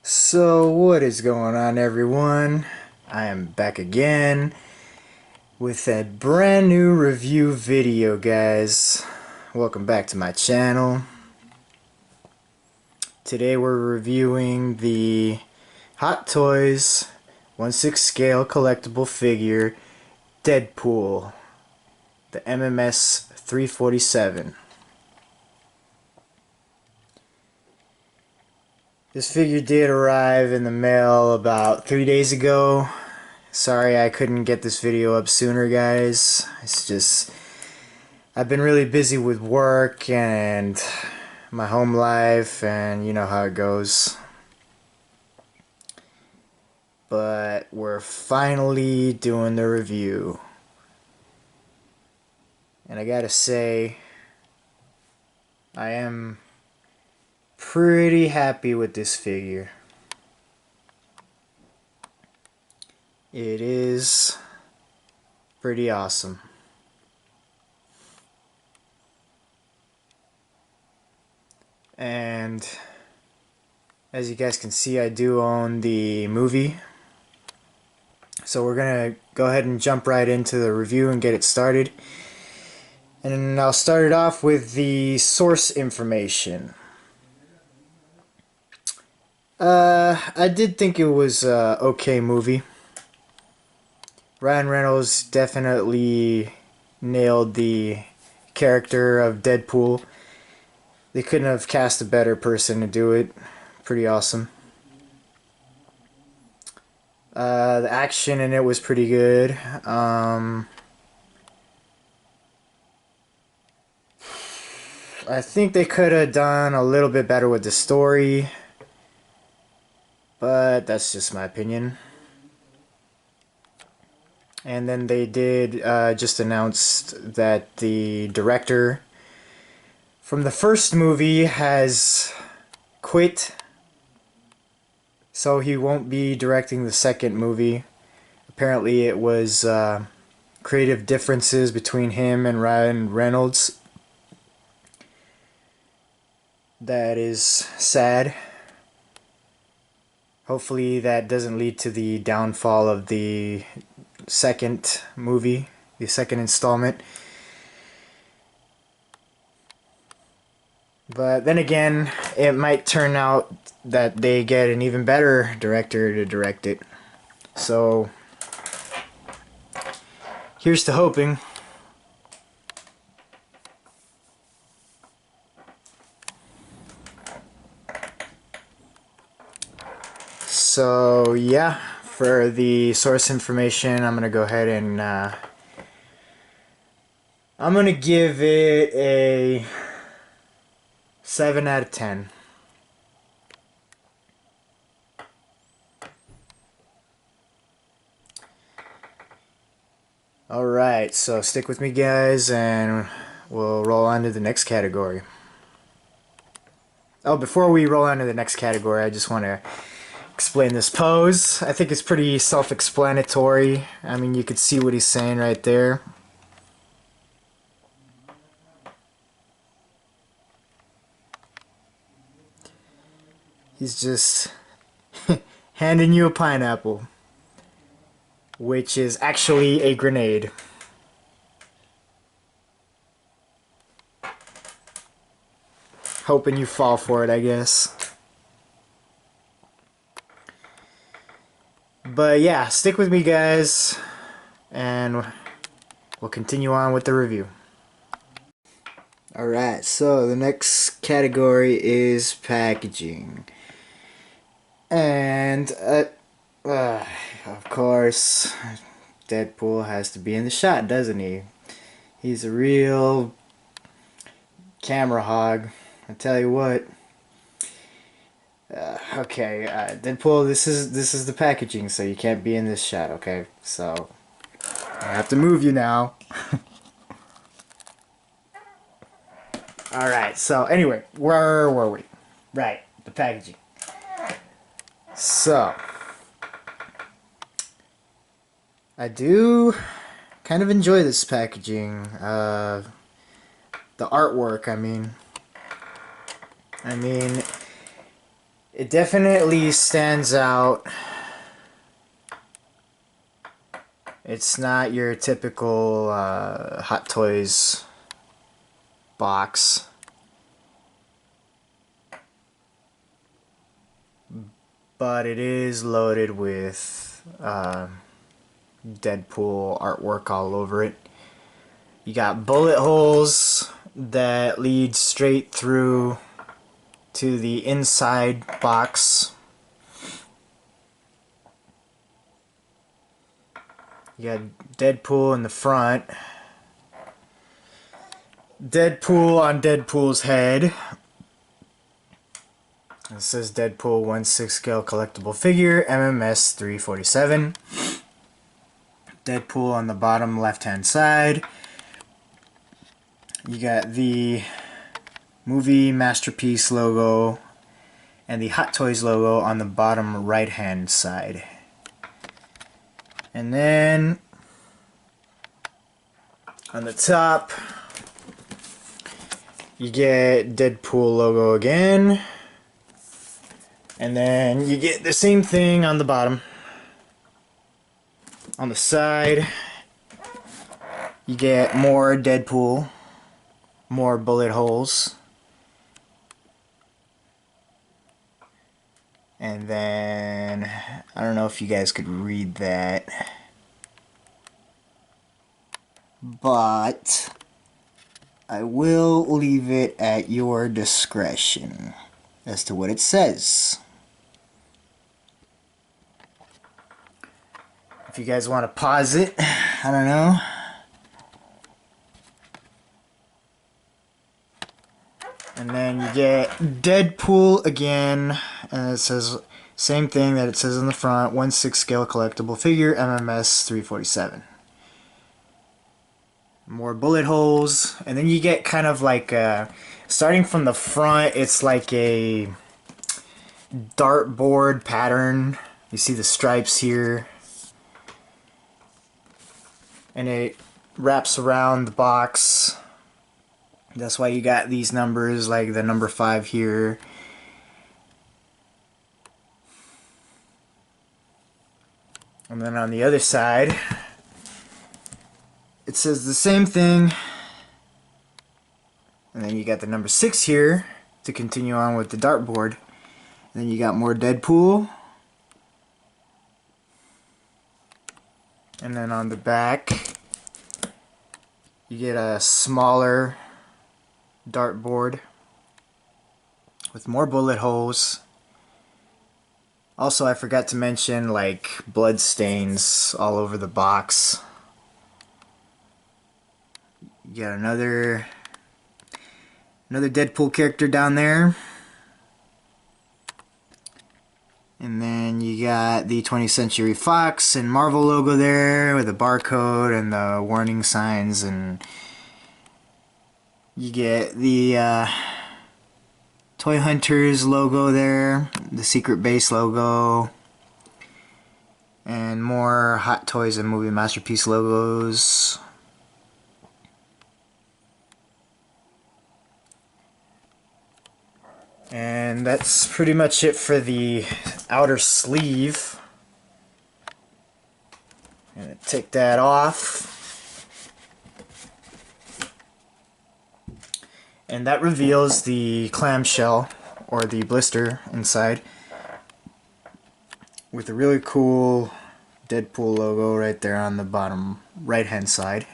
So what is going on, everyone? I am back again with a brand new review video, guys. Welcome back to my channel. Today we're reviewing the Hot Toys 1/6 scale collectible figure Deadpool, the MMS 347. This figure did arrive in the mail about 3 days ago. Sorry I couldn't get this video up sooner, guys. It's just I've been really busy with work and my home life, and you know how it goes. But we're finally doing the review. And I gotta say, I am pretty happy with this figure. It is pretty awesome. And as you guys can see, I do own the movie. So we're gonna go ahead and jump right into the review and get it started. And I'll start it off with the source information. I did think it was a okay movie. Ryan Reynolds definitely nailed the character of Deadpool. They couldn't have cast a better person to do it. Pretty awesome. The action in it was pretty good. I think they could have done a little bit better with the story, but that's just my opinion. And then they did just announce that the director from the first movie has quit, so he won't be directing the second movie. Apparently it was creative differences between him and Ryan Reynolds. That is sad. Hopefully that doesn't lead to the downfall of the second movie, the second installment. But then again, it might turn out that they get an even better director to direct it. So here's to hoping. So yeah, for the source information, I'm gonna go ahead and I'm gonna give it a 7 out of 10. Alright, so stick with me, guys, and we'll roll on to the next category. Oh, before we roll on to the next category, I just want to explain this pose. I think it's pretty self-explanatory. I mean, you could see what he's saying right there. He's just handing you a pineapple, which is actually a grenade. Hoping you fall for it, I guess. But yeah, stick with me, guys, and we'll continue on with the review. Alright, so the next category is packaging. And, of course, Deadpool has to be in the shot, doesn't he? He's a real camera hog, I tell you what. Okay, Deadpool, this is the packaging, so you can't be in this shot, okay? So, I have to move you now. Alright, so anyway, where were we? Right, the packaging. So, I do kind of enjoy this packaging. The artwork, I mean, It definitely stands out. It's not your typical Hot Toys box. But it is loaded with Deadpool artwork all over it. You got bullet holes that lead straight through to the inside box. You got Deadpool in the front. Deadpool on Deadpool's head. It says Deadpool 1/6 scale collectible figure, MMS 347. Deadpool on the bottom left hand side. You got the movie Masterpiece logo and the Hot Toys logo on the bottom right hand side. And then on the top you get Deadpool logo again. And then you get the same thing on the bottom. On the side, you get more Deadpool, more bullet holes. And then, I don't know if you guys could read that, but I will leave it at your discretion as to what it says. If you guys want to pause it, I don't know. And then you get Deadpool again, and it says same thing that it says on the front, 1/6 scale collectible figure, MMS 347. More bullet holes, and then you get kind of like starting from the front, it's like a dartboard pattern. You see the stripes here. And it wraps around the box. That's why you got these numbers, like the number 5 here. And then on the other side, it says the same thing. And then you got the number 6 here to continue on with the dartboard. And then you got more Deadpool. And then on the back, you get a smaller dartboard with more bullet holes. Also, I forgot to mention, like, blood stains all over the box. You got another Deadpool character down there. And then you got the 20th Century Fox and Marvel logo there with the barcode and the warning signs, and you get the Toy Hunters logo there, the Secret Base logo, and more Hot Toys and Movie Masterpiece logos. And that's pretty much it for the outer sleeve. I'm gonna take that off. And that reveals the clamshell, or the blister inside, with a really cool Deadpool logo right there on the bottom right hand side.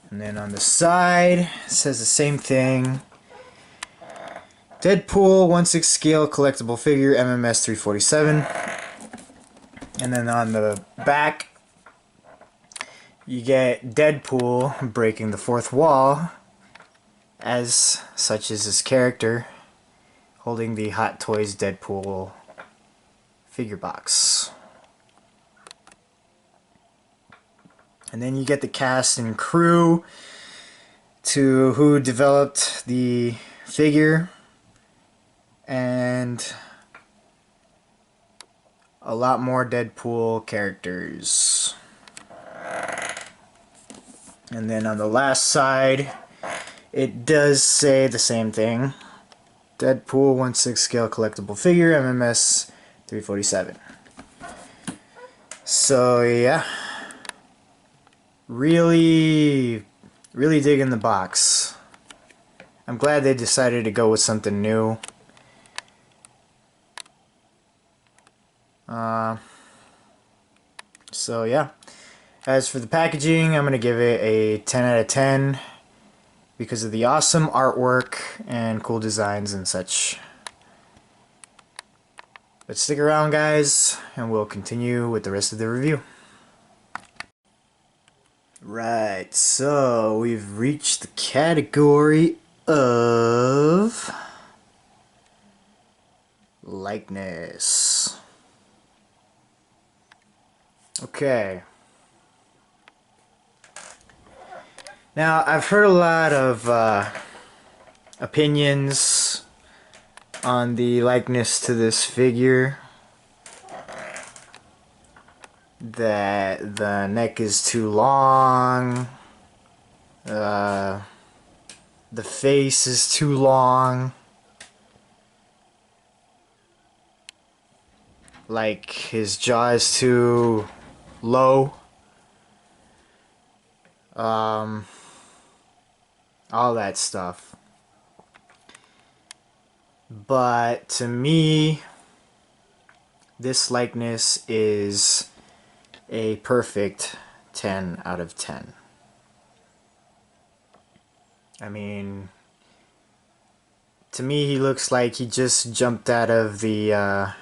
And then on the side, it says the same thing. Deadpool 1/6 scale collectible figure, MMS 347. And then on the back, you get Deadpool breaking the fourth wall, as such is his character, holding the Hot Toys Deadpool figure box. And then you get the cast and crew to who developed the figure, and a lot more Deadpool characters. And then on the last side, it does say the same thing. Deadpool 1/6 scale collectible figure, MMS 347. So yeah, really digging the box. I'm glad they decided to go with something new. So yeah, as for the packaging, I'm gonna give it a 10 out of 10 because of the awesome artwork and cool designs and such. But stick around, guys, and we'll continue with the rest of the review. Right, so we've reached the category of likeness. Okay. Now, I've heard a lot of opinions on the likeness to this figure. That the neck is too long, the face is too long, like his jaw is too low, all that stuff. But to me, this likeness is a perfect 10 out of 10. I mean, to me he looks like he just jumped out of the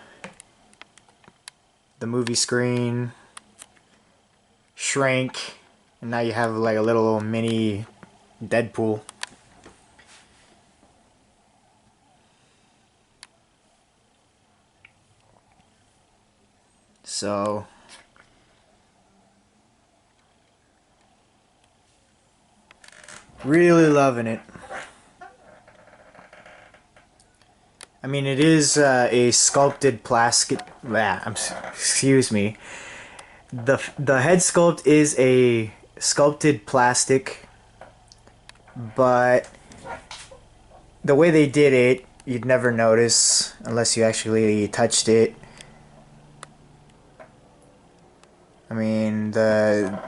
movie screen, shrank, and now you have like a little mini Deadpool. So really loving it. I mean, it is a sculpted plastic. Excuse me. The head sculpt is a sculpted plastic, but the way they did it, you'd never notice unless you actually touched it. I mean, the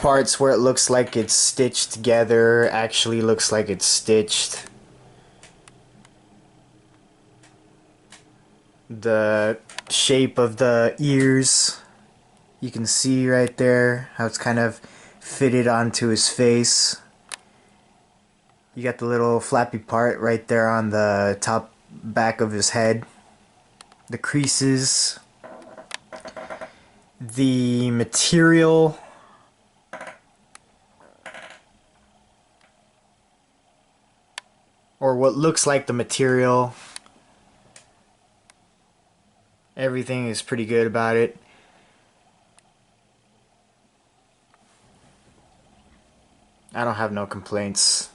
parts where it looks like it's stitched together actually looks like it's stitched. The shape of the ears, you can see right there how it's kind of fitted onto his face. You got the little flappy part right there on the top back of his head. The creases. The material. Or what looks like the material. Everything is pretty good about it. I don't have no complaints.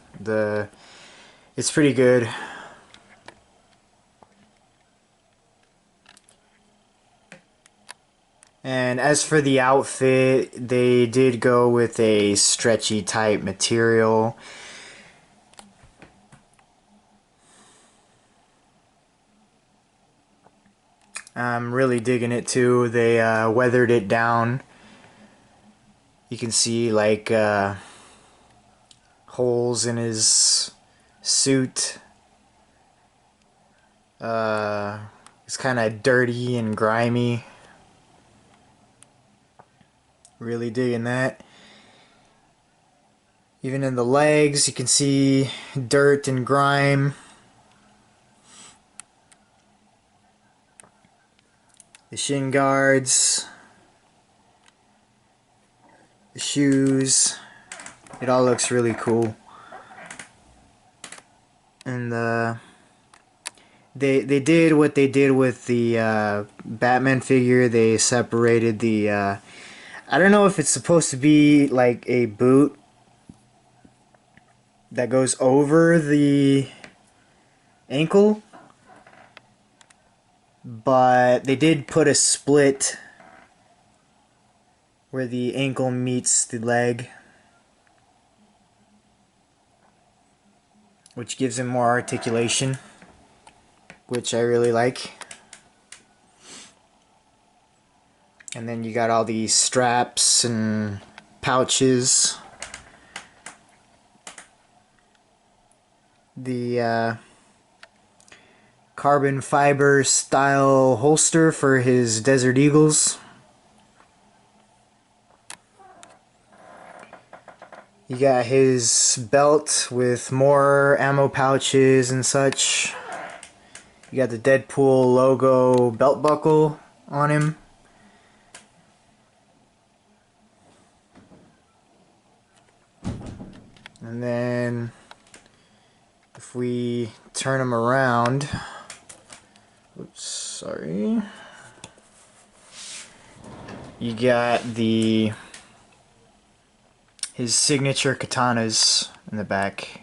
It's pretty good. And as for the outfit, they did go with a stretchy type material. I'm really digging it too. They weathered it down. You can see like holes in his suit. It's kind of dirty and grimy. Really digging that. Even in the legs, you can see dirt and grime. The shin guards. The shoes. It all looks really cool. And they did what they did with the Batman figure. They separated the I don't know if it's supposed to be like a boot that goes over the ankle, but they did put a split where the ankle meets the leg. which gives him more articulation, which I really like. And then you got all these straps and pouches. The carbon fiber style holster for his Desert Eagles. You got his belt with more ammo pouches and such. You got the Deadpool logo belt buckle on him. And then if we turn him around, oops, sorry. You got his signature katanas in the back.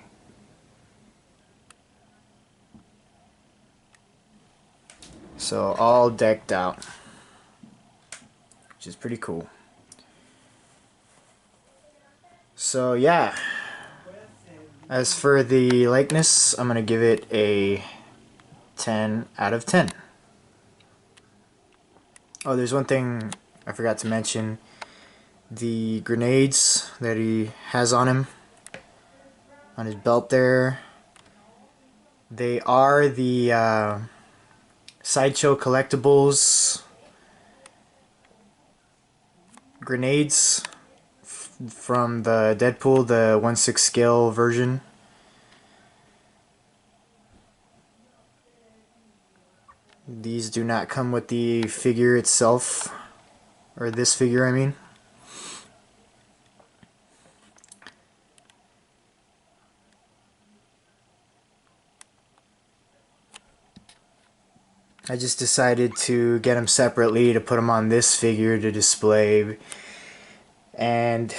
So all decked out, which is pretty cool. So yeah, as for the likeness, I'm gonna give it a 10 out of 10. Oh, there's one thing I forgot to mention. The grenades that he has on him, on his belt there, they are the Sideshow Collectibles grenades from the Deadpool, the 1/6 scale version. These do not come with the figure itself, or this figure I mean. I just decided to get them separately to put them on this figure to display, and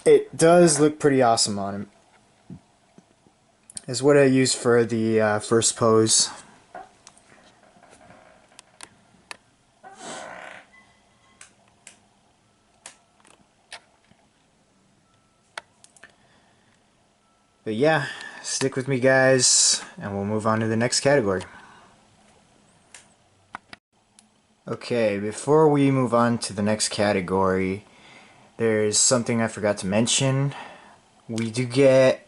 it does look pretty awesome on him. Is what I used for the first pose. But yeah, stick with me guys, and we'll move on to the next category. Okay, before we move on to the next category, there's something I forgot to mention. We do get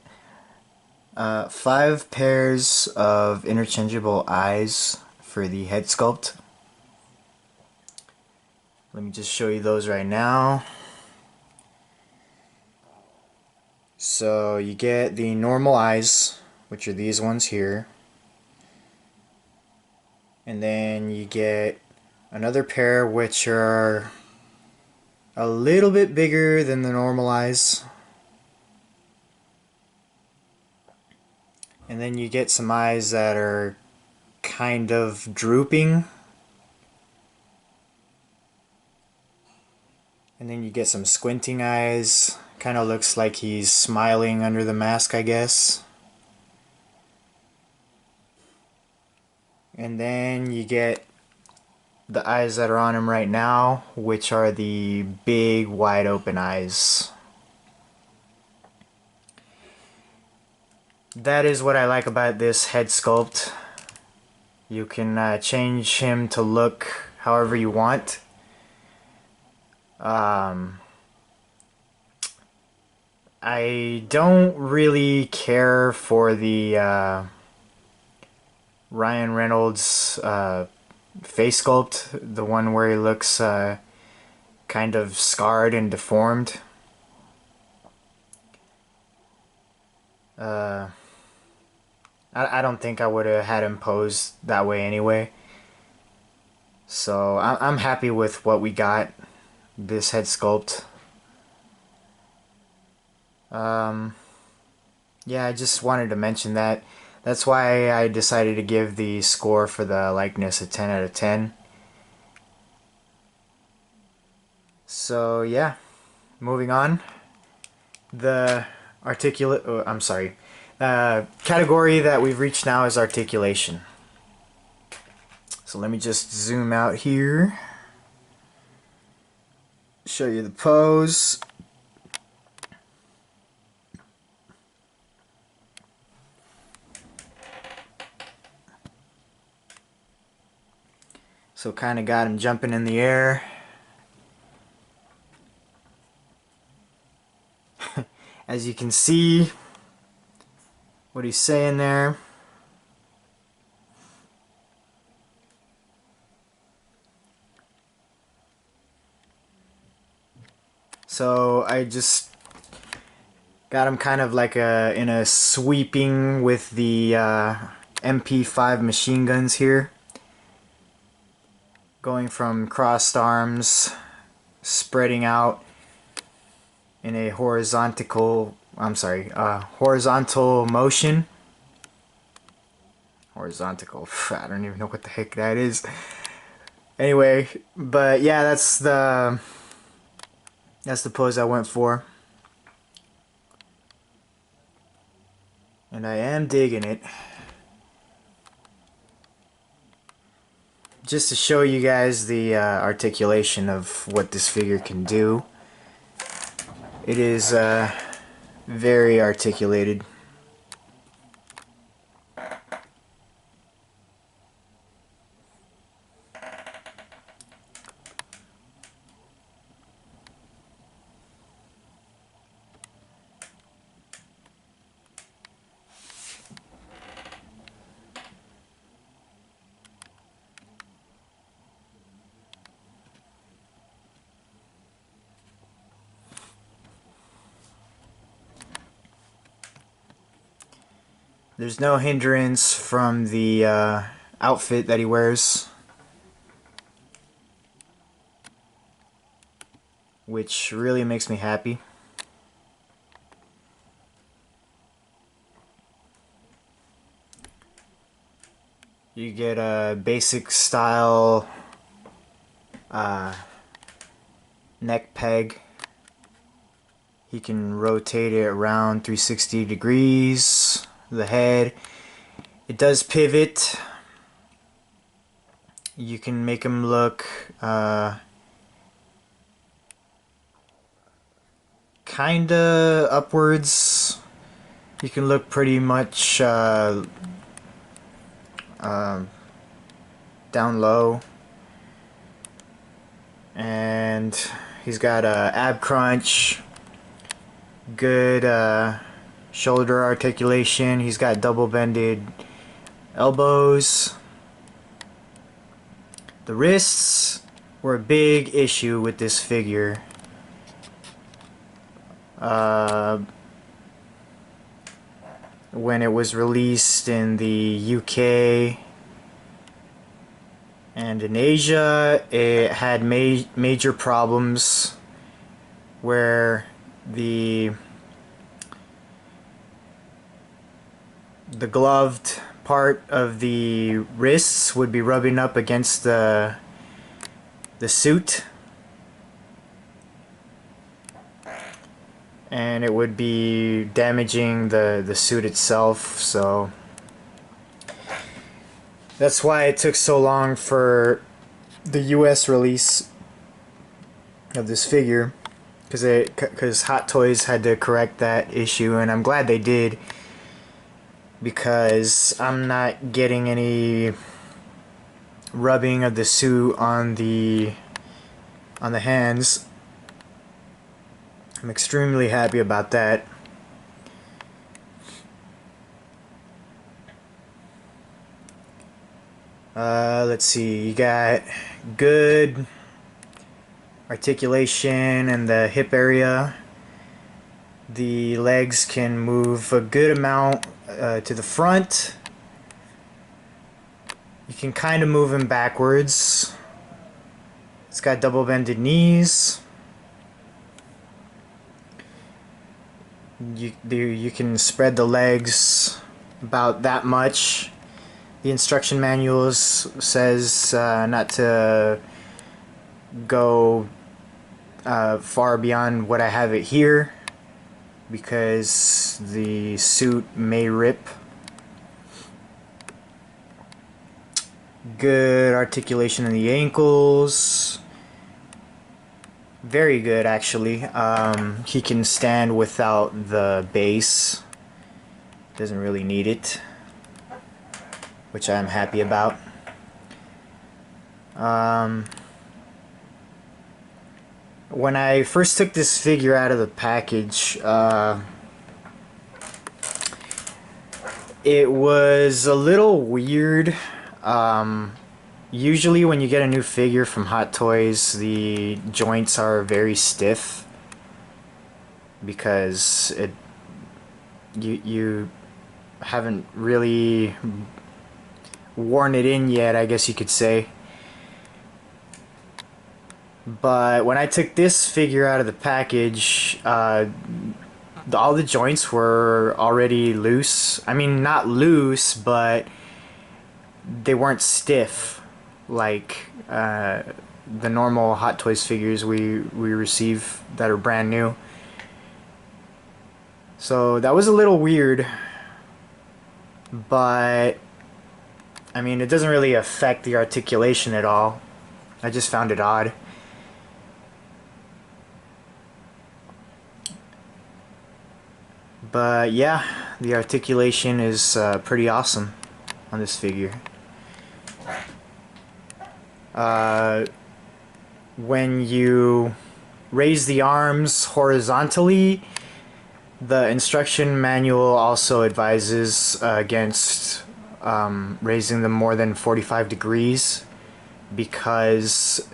5 pairs of interchangeable eyes for the head sculpt. Let me just show you those right now. So you get the normal eyes, which are these ones here. And then you get another pair which are a little bit bigger than the normal eyes. And then you get some eyes that are kind of drooping. And then you get some squinting eyes. Kind of looks like he's smiling under the mask, I guess. And then you get the eyes that are on him right now, which are the big wide open eyes. That is what I like about this head sculpt. You can change him to look however you want. I don't really care for the Ryan Reynolds face sculpt, the one where he looks kind of scarred and deformed. I don't think I would have had him pose that way anyway. So I'm happy with what we got, this head sculpt. Yeah, I just wanted to mention that. That's why I decided to give the score for the likeness a 10 out of 10. So yeah, moving on. The category that we've reached now is articulation. So let me just zoom out here, show you the pose. So kind of got him jumping in the air. As you can see, what he's saying there. So I just got him kind of like in a sweeping with the MP5 machine guns here. Going from crossed arms, spreading out in a horizontal motion. Horizontal, I don't even know what the heck that is. Anyway, but yeah, that's the pose I went for. And I am digging it. Just to show you guys the articulation of what this figure can do. It is very articulated. There's no hindrance from the outfit that he wears, which really makes me happy. You get a basic style neck peg. He can rotate it around 360 degrees. The head, it does pivot. You can make him look kinda upwards. You can look pretty much down low. And he's got a ab crunch, good shoulder articulation. He's got double bended elbows. The wrists were a big issue with this figure. When it was released in the UK and in Asia, it had major problems where the gloved part of the wrists would be rubbing up against the suit, and it would be damaging the suit itself. So that's why it took so long for the US release of this figure, because Hot Toys had to correct that issue, and I'm glad they did, because I'm not getting any rubbing of the suit on the hands. I'm extremely happy about that. Let's see, you got good articulation in the hip area. The legs can move a good amount to the front. You can kind of move him backwards. It's got double bended knees. You can spread the legs about that much. The instruction manuals says not to go far beyond what I have it here, because the suit may rip. Good articulation in the ankles. Very good, actually. He can stand without the base. Doesn't really need it, which I'm happy about. Um, when I first took this figure out of the package, it was a little weird. Usually when you get a new figure from Hot Toys, the joints are very stiff because you haven't really worn it in yet, I guess you could say. But when I took this figure out of the package, all the joints were already loose. I mean, not loose, but they weren't stiff like the normal Hot Toys figures we receive that are brand new. So that was a little weird, but I mean, it doesn't really affect the articulation at all. I just found it odd. But yeah, the articulation is pretty awesome on this figure. When you raise the arms horizontally, the instruction manual also advises against raising them more than 45 degrees because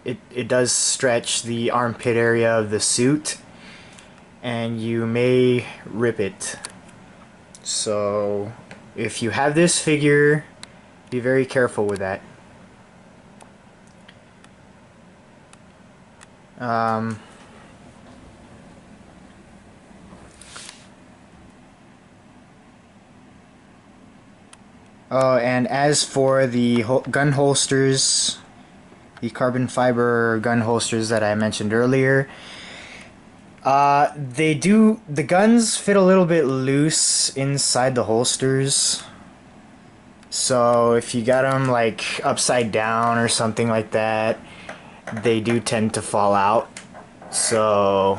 it does stretch the armpit area of the suit and you may rip it. So if you have this figure, be very careful with that. Oh, and as for the gun holsters, the carbon fiber gun holsters that I mentioned earlier, the guns fit a little bit loose inside the holsters. So if you got them like upside down or something like that, they do tend to fall out. So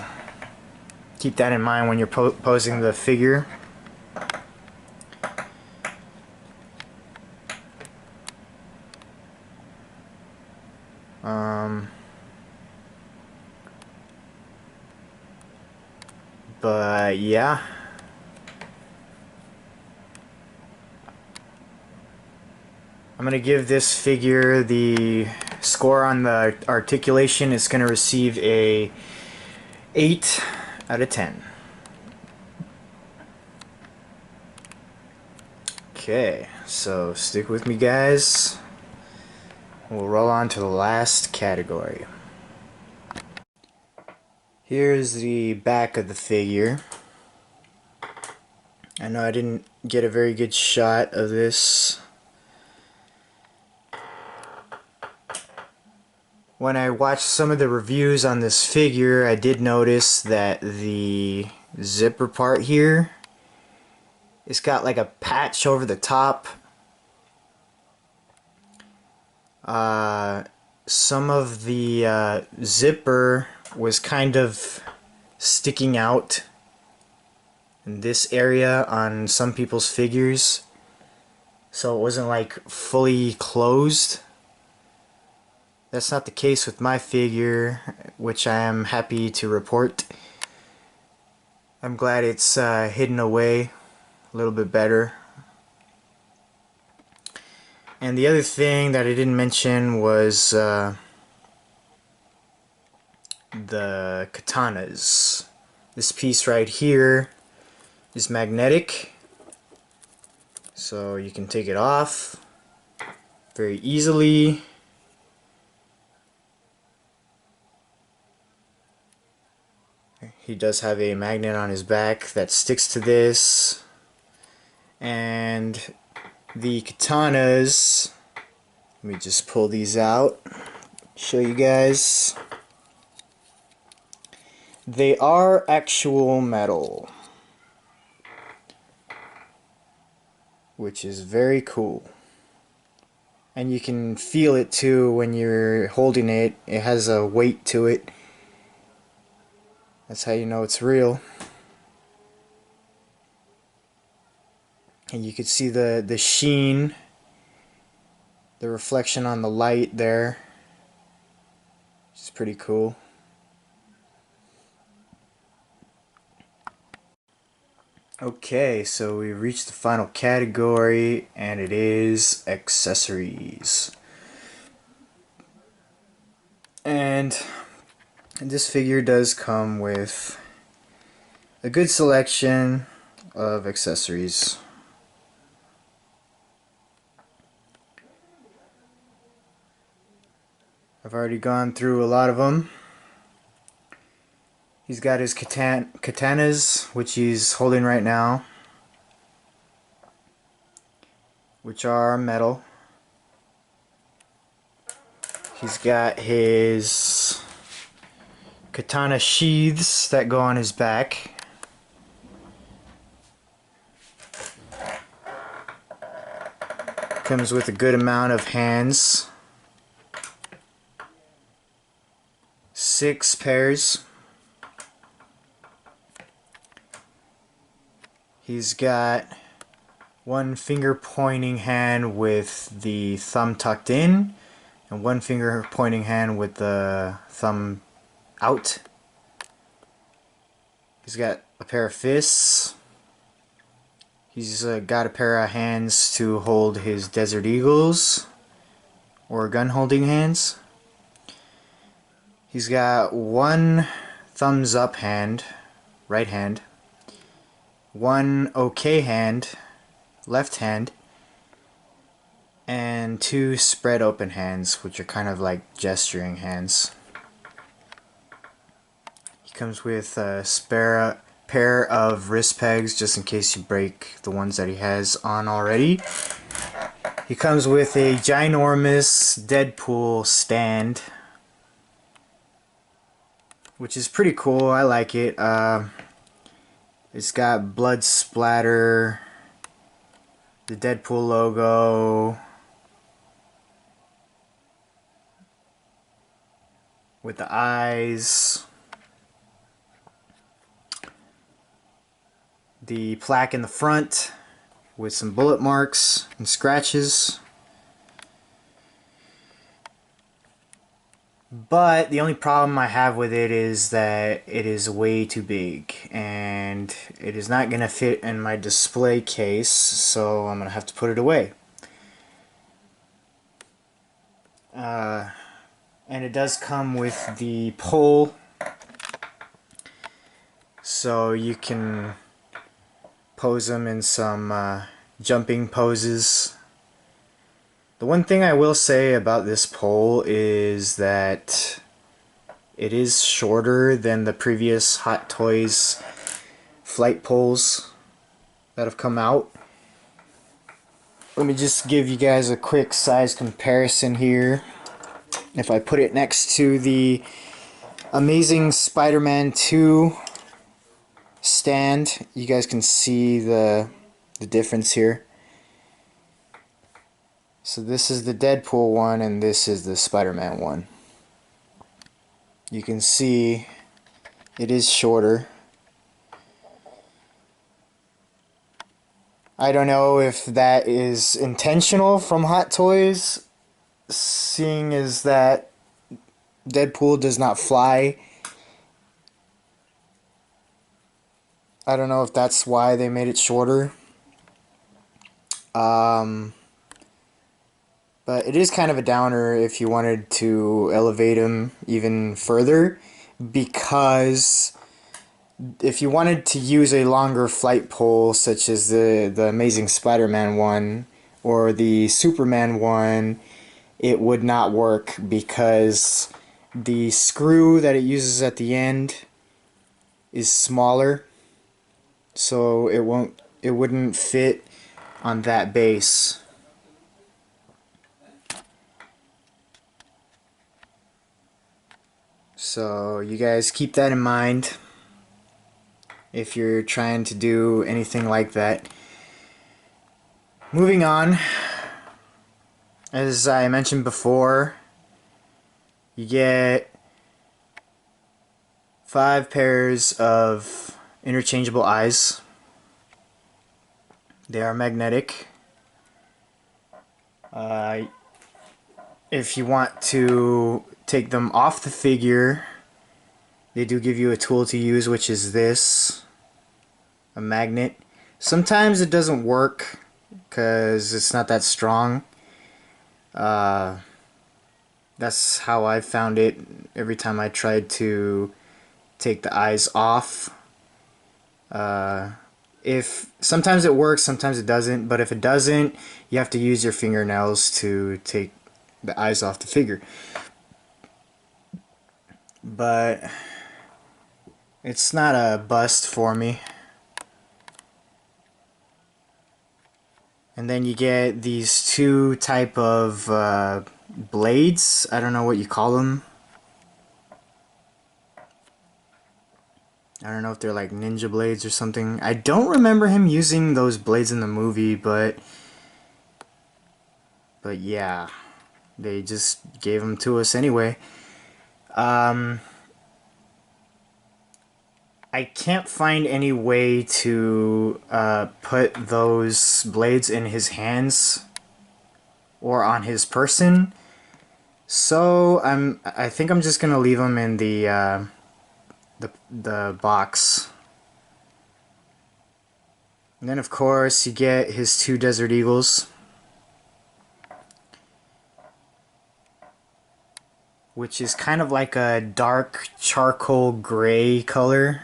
keep that in mind when you're posing the figure. But yeah. I'm gonna give this figure the score on the articulation. It's gonna receive a 8 out of 10. Okay, so stick with me, guys. We'll roll on to the last category. Here's the back of the figure. I know I didn't get a very good shot of this. When I watched some of the reviews on this figure, I did notice that the zipper part here, it's got like a patch over the top. Some of the zipper was kind of sticking out in this area on some people's figures, so it wasn't like fully closed. That's not the case with my figure, which I am happy to report. I'm glad it's hidden away a little bit better. And the other thing that I didn't mention was the katanas. This piece right here is magnetic, so you can take it off very easily. He does have a magnet on his back that sticks to this, and the katanas, let me just pull these out, show you guys. They are actual metal, which is very cool. And you can feel it too when you're holding it. It has a weight to it. That's how you know it's real. And you can see the sheen the reflection on the light there, which is pretty cool. Okay, so we reached the final category, and it is accessories. And this figure does come with a good selection of accessories. I've already gone through a lot of them. He's got his katanas, which he's holding right now, which are metal. He's got his katana sheaths that go on his back. Comes with a good amount of hands. 6 pairs. He's got one finger pointing hand with the thumb tucked in, and one finger pointing hand with the thumb out. He's got a pair of fists. He's got a pair of hands to hold his Desert Eagles, or gun holding hands. He's got one thumbs up hand, right hand, one okay hand, left hand, and 2 spread open hands, which are kind of like gesturing hands. He comes with a spare pair of wrist pegs just in case you break the ones that he has on already. He comes with a ginormous Deadpool stand, which is pretty cool. I like it. It's got blood splatter, the Deadpool logo, with the eyes, the plaque in the front with some bullet marks and scratches. But the only problem I have with it is that it is way too big, and it is not going to fit in my display case, so I'm going to have to put it away. And it does come with the pole, so you can pose them in some jumping poses. The one thing I will say about this pole is that it is shorter than the previous Hot Toys flight poles that have come out. Let me just give you guys a quick size comparison here. If I put it next to the Amazing Spider-Man 2 stand, you guys can see the difference here. So this is the Deadpool one, and this is the Spider-Man one. You can see it is shorter. I don't know if that is intentional from Hot Toys, seeing as that Deadpool does not fly. I don't know if that's why they made it shorter. But it is kind of a downer if you wanted to elevate him even further, because if you wanted to use a longer flight pole, such as the Amazing Spider-Man one or the Superman one, it would not work because the screw that it uses at the end is smaller, so it wouldn't fit on that base. So you guys keep that in mind if you're trying to do anything like that. Moving on, as I mentioned before, you get 5 pairs of interchangeable eyes. They are magnetic. if you want to take them off the figure, they do give you a tool to use, which is this, a magnet. Sometimes it doesn't work because it's not that strong. That's how I found it every time I tried to take the eyes off. If sometimes it works, sometimes it doesn't, but if it doesn't, you have to use your fingernails to take the eyes off the figure. But it's not a bust for me. And then you get these two type of blades. I don't know what you call them. I don't know if they're like ninja blades or something. I don't remember him using those blades in the movie, but yeah, they just gave them to us anyway. I can't find any way to put those blades in his hands or on his person, so I think I'm just gonna leave them in the box. And then of course you get his two Desert Eagles, which is kind of like a dark charcoal gray color.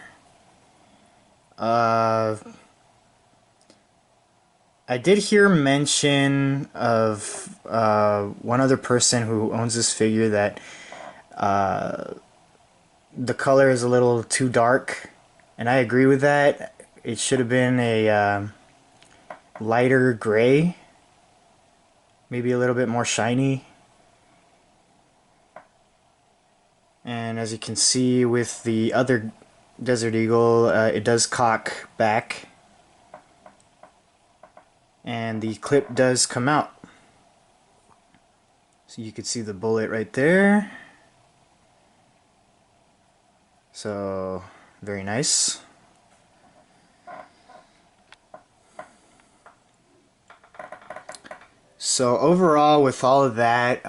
I did hear mention of one other person who owns this figure that the color is a little too dark, and I agree with that. It should have been a lighter gray, maybe a little bit more shiny. And as you can see with the other Desert Eagle, it does cock back, and the clip does come out. So you can see the bullet right there. So, very nice. So overall, with all of that,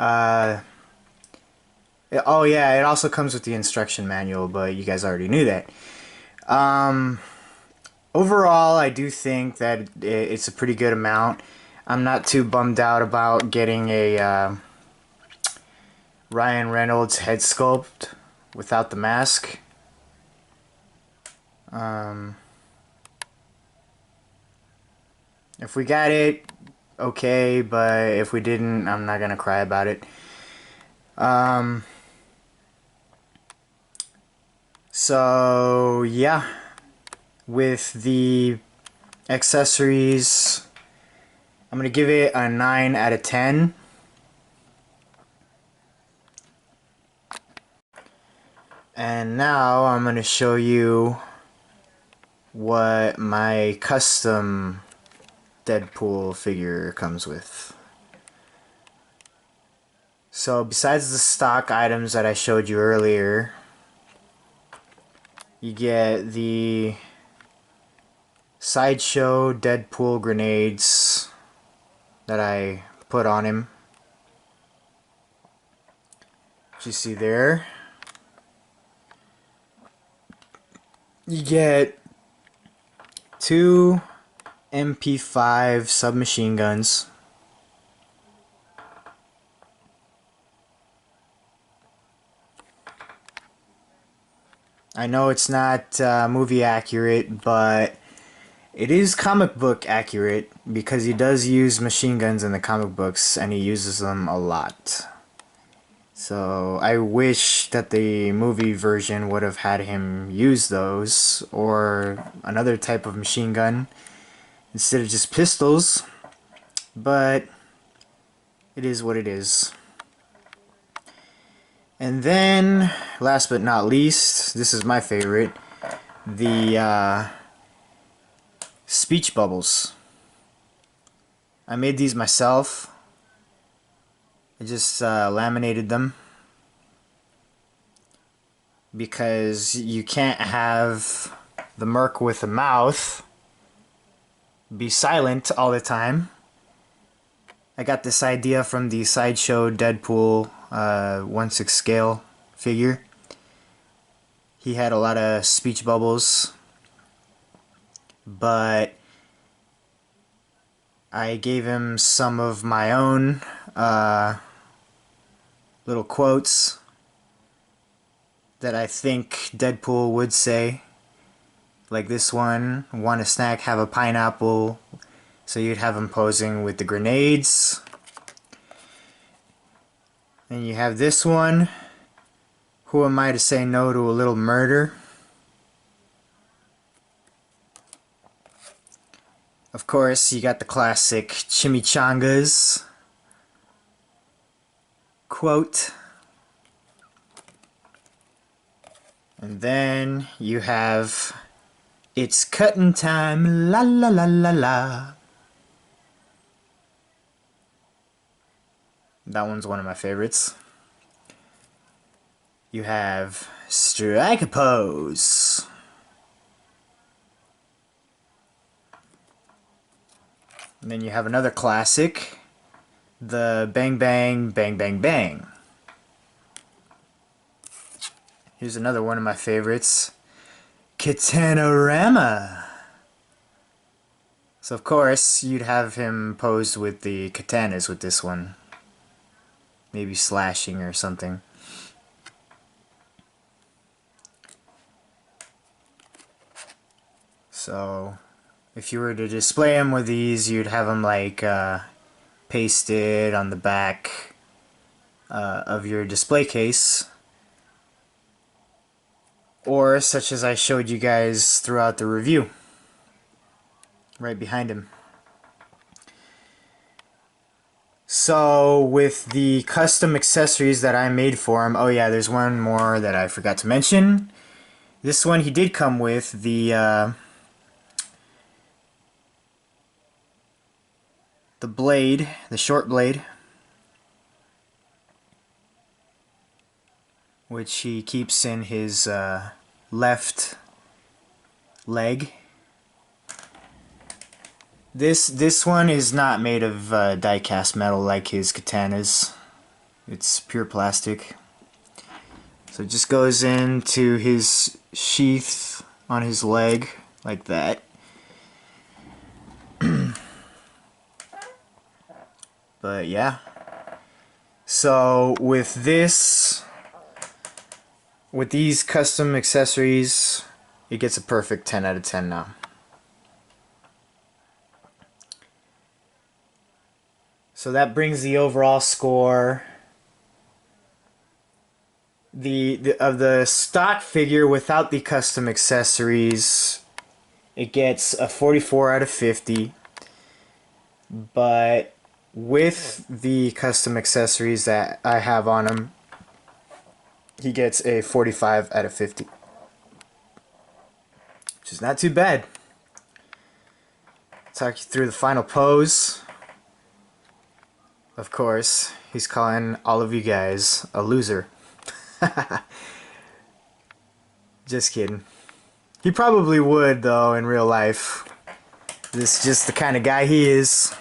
oh yeah, it also comes with the instruction manual, but you guys already knew that. Overall, I do think that it's a pretty good amount. I'm not too bummed out about getting a Ryan Reynolds head sculpt without the mask. If we got it, okay, but if we didn't, I'm not gonna cry about it. So yeah, with the accessories, I'm gonna give it a 9 out of 10. And now I'm gonna show you what my custom Deadpool figure comes with. So besides the stock items that I showed you earlier, you get the Sideshow Deadpool grenades that I put on him, which you see there. You get 2 MP5 submachine guns. I know it's not movie accurate, but it is comic book accurate because he does use machine guns in the comic books and he uses them a lot. So I wish that the movie version would have had him use those or another type of machine gun instead of just pistols, but it is what it is. And then, last but not least, this is my favorite, the speech bubbles. I made these myself. I just laminated them because you can't have the merc with a mouth be silent all the time I got this idea from the Sideshow Deadpool 1/6 scale figure. He had a lot of speech bubbles, but I gave him some of my own little quotes that I think Deadpool would say. Like this one, want a snack, have a pineapple. So you'd have him posing with the grenades. And you have this one, who am I to say no to a little murder? Of course, you got the classic chimichangas quote. And then you have, it's cutting time, la la la la la. That one's one of my favorites. You have, strike a pose. And then you have another classic, the bang bang bang bang bang. Here's another one of my favorites, Katana-rama. So of course you'd have him posed with the katanas with this one. Maybe slashing or something. So if you were to display them with these, you'd have them like pasted on the back of your display case, or such as I showed you guys throughout the review, right behind him. So with the custom accessories that I made for him, oh yeah, there's one more that I forgot to mention. This one he did come with the blade, the short blade, which he keeps in his left leg. This one is not made of die-cast metal like his katanas. It's pure plastic. So it just goes into his sheath on his leg like that. But yeah. So with this, with these custom accessories, it gets a perfect 10 out of 10 now. So that brings the overall score. Of the stock figure without the custom accessories, it gets a 44 out of 50. But with the custom accessories that I have on him, he gets a 45 out of 50. Which is not too bad. Talk you through the final pose. Of course, he's calling all of you guys a loser. Just kidding. He probably would, though, in real life. This is just the kind of guy he is.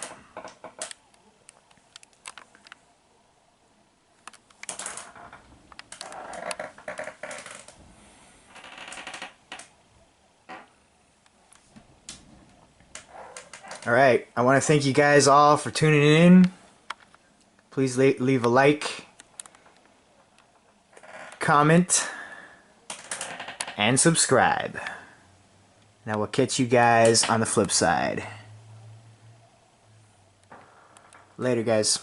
Alright, I want to thank you guys all for tuning in. Please leave a like, comment, and subscribe. And I will catch you guys on the flip side. Later, guys.